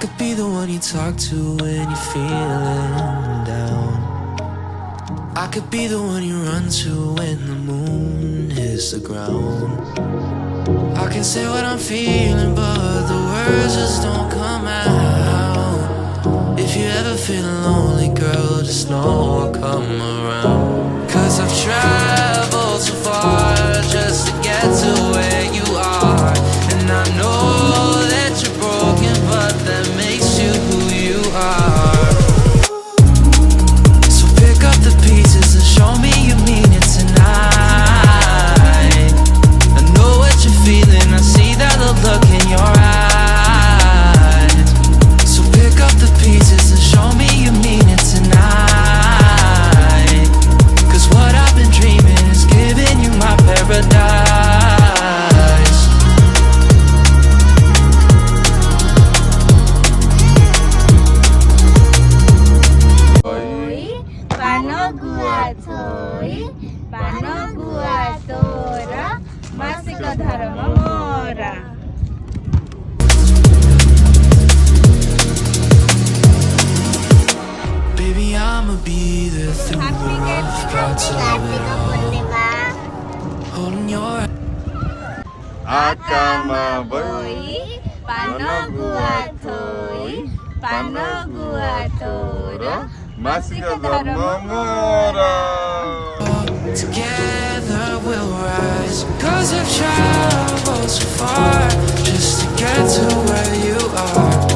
could be the one you talk to when you're feeling down. I could be the one you run to when the moon hits the ground. I can say what I'm feeling, but the words just don't come out. If you ever feel lonely, girl, just know I'll come around. 'Cause I've traveled so far just to get to where you are. And I know that you're broken, but that makes you who you are. So pick up the pieces and show me you mean it tonight. I know what you're feeling, I see that look in your eyes. So pick up the pieces and show me you mean it tonight. 'Cause what I've been dreaming is giving you my paradise. Paano gua toy, paano gua tora, masika dharma mora. Baby, I'ma be there through the rough parts of it all. Holding your Akama Toy, paano gua toy, paano gua tora, masika dharma mora. together we'll rise. 'Cause I've traveled so far just to get to where you are.